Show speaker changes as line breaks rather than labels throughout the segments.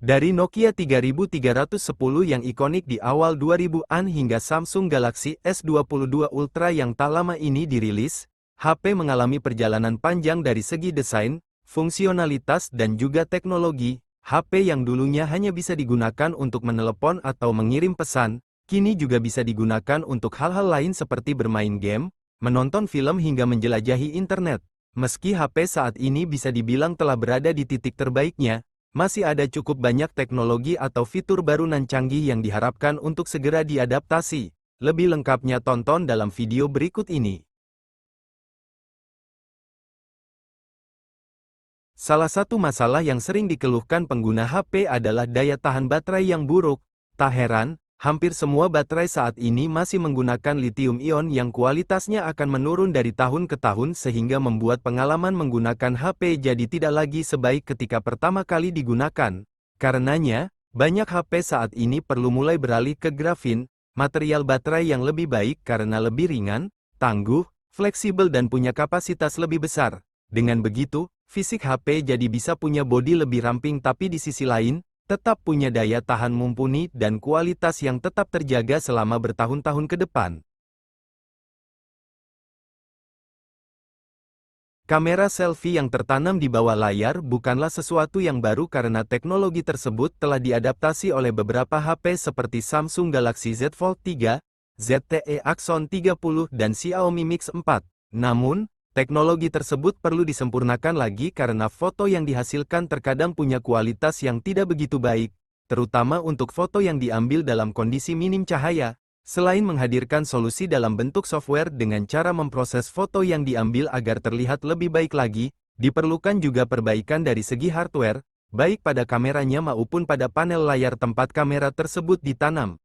Dari Nokia 3310 yang ikonik di awal 2000-an hingga Samsung Galaxy S22 Ultra yang tak lama ini dirilis, HP mengalami perjalanan panjang dari segi desain, fungsionalitas dan juga teknologi. HP yang dulunya hanya bisa digunakan untuk menelepon atau mengirim pesan, kini juga bisa digunakan untuk hal-hal lain seperti bermain game, menonton film hingga menjelajahi internet. Meski HP saat ini bisa dibilang telah berada di titik terbaiknya, masih ada cukup banyak teknologi atau fitur baru nan canggih yang diharapkan untuk segera diadaptasi. Lebih lengkapnya tonton dalam video berikut ini. Salah satu masalah yang sering dikeluhkan pengguna HP adalah daya tahan baterai yang buruk. Tak heran, hampir semua baterai saat ini masih menggunakan lithium-ion yang kualitasnya akan menurun dari tahun ke tahun sehingga membuat pengalaman menggunakan HP jadi tidak lagi sebaik ketika pertama kali digunakan. Karenanya, banyak HP saat ini perlu mulai beralih ke grafin, material baterai yang lebih baik karena lebih ringan, tangguh, fleksibel dan punya kapasitas lebih besar. Dengan begitu, fisik HP jadi bisa punya bodi lebih ramping tapi di sisi lain, tetap punya daya tahan mumpuni dan kualitas yang tetap terjaga selama bertahun-tahun ke depan. Kamera selfie yang tertanam di bawah layar bukanlah sesuatu yang baru karena teknologi tersebut telah diadaptasi oleh beberapa HP seperti Samsung Galaxy Z Fold 3, ZTE Axon 30 dan Xiaomi Mix 4. Namun, teknologi tersebut perlu disempurnakan lagi karena foto yang dihasilkan terkadang punya kualitas yang tidak begitu baik, terutama untuk foto yang diambil dalam kondisi minim cahaya. Selain menghadirkan solusi dalam bentuk software dengan cara memproses foto yang diambil agar terlihat lebih baik lagi, diperlukan juga perbaikan dari segi hardware, baik pada kameranya maupun pada panel layar tempat kamera tersebut ditanam.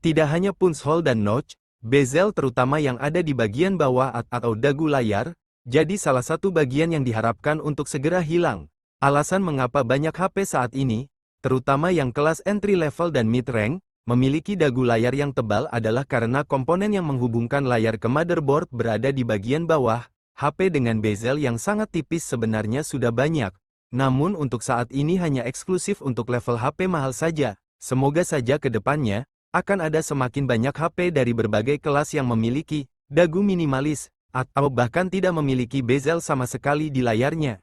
Tidak hanya punch hole dan notch, bezel terutama yang ada di bagian bawah atau dagu layar, jadi salah satu bagian yang diharapkan untuk segera hilang. Alasan mengapa banyak HP saat ini, terutama yang kelas entry level dan mid-rank, memiliki dagu layar yang tebal adalah karena komponen yang menghubungkan layar ke motherboard berada di bagian bawah. HP dengan bezel yang sangat tipis sebenarnya sudah banyak, namun untuk saat ini hanya eksklusif untuk level HP mahal saja. Semoga saja ke depannya, akan ada semakin banyak HP dari berbagai kelas yang memiliki dagu minimalis, atau bahkan tidak memiliki bezel sama sekali di layarnya.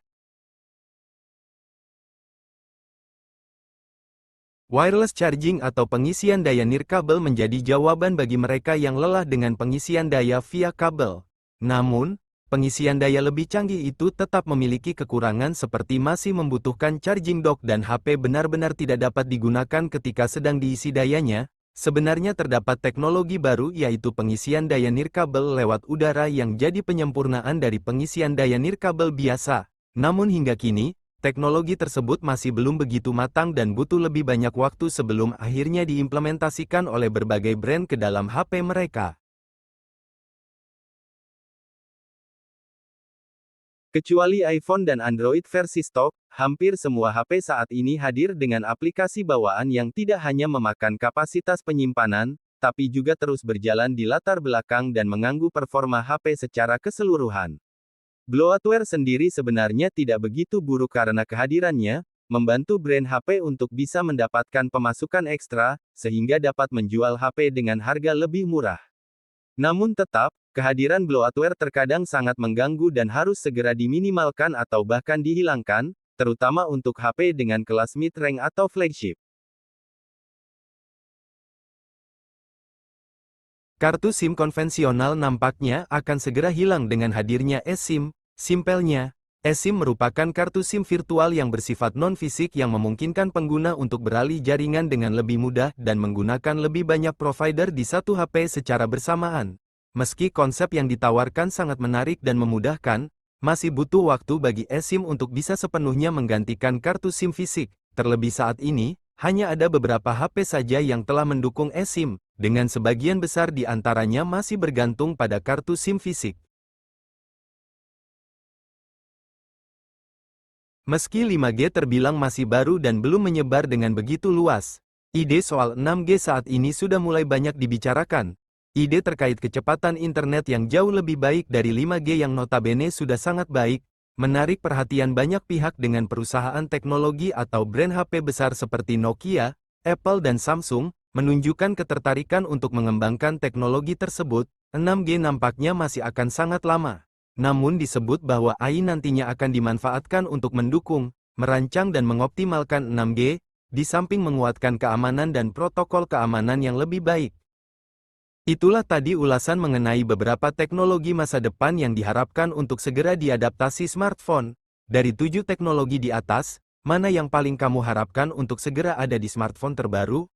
Wireless charging atau pengisian daya nirkabel menjadi jawaban bagi mereka yang lelah dengan pengisian daya via kabel. Namun, pengisian daya lebih canggih itu tetap memiliki kekurangan seperti masih membutuhkan charging dock dan HP benar-benar tidak dapat digunakan ketika sedang diisi dayanya. Sebenarnya terdapat teknologi baru yaitu pengisian daya nirkabel lewat udara yang jadi penyempurnaan dari pengisian daya nirkabel biasa. Namun hingga kini, teknologi tersebut masih belum begitu matang dan butuh lebih banyak waktu sebelum akhirnya diimplementasikan oleh berbagai brand ke dalam HP mereka. Kecuali iPhone dan Android versi stok, hampir semua HP saat ini hadir dengan aplikasi bawaan yang tidak hanya memakan kapasitas penyimpanan, tapi juga terus berjalan di latar belakang dan mengganggu performa HP secara keseluruhan. Bloatware sendiri sebenarnya tidak begitu buruk karena kehadirannya, membantu brand HP untuk bisa mendapatkan pemasukan ekstra, sehingga dapat menjual HP dengan harga lebih murah. Namun tetap, kehadiran bloatware terkadang sangat mengganggu dan harus segera diminimalkan atau bahkan dihilangkan, terutama untuk HP dengan kelas mid-rank atau flagship. Kartu SIM konvensional nampaknya akan segera hilang dengan hadirnya eSIM. Simpelnya, eSIM merupakan kartu SIM virtual yang bersifat non-fisik yang memungkinkan pengguna untuk beralih jaringan dengan lebih mudah dan menggunakan lebih banyak provider di satu HP secara bersamaan. Meski konsep yang ditawarkan sangat menarik dan memudahkan, masih butuh waktu bagi eSIM untuk bisa sepenuhnya menggantikan kartu SIM fisik. Terlebih saat ini, hanya ada beberapa HP saja yang telah mendukung eSIM, dengan sebagian besar di antaranya masih bergantung pada kartu SIM fisik. Meski 5G terbilang masih baru dan belum menyebar dengan begitu luas, ide soal 6G saat ini sudah mulai banyak dibicarakan. Ide terkait kecepatan internet yang jauh lebih baik dari 5G yang notabene sudah sangat baik, menarik perhatian banyak pihak dengan perusahaan teknologi atau brand HP besar seperti Nokia, Apple dan Samsung, menunjukkan ketertarikan untuk mengembangkan teknologi tersebut. 6G nampaknya masih akan sangat lama. Namun disebut bahwa AI nantinya akan dimanfaatkan untuk mendukung, merancang dan mengoptimalkan 6G, di samping menguatkan keamanan dan protokol keamanan yang lebih baik. Itulah tadi ulasan mengenai beberapa teknologi masa depan yang diharapkan untuk segera diadaptasi smartphone. Dari 7 teknologi di atas, mana yang paling kamu harapkan untuk segera ada di smartphone terbaru?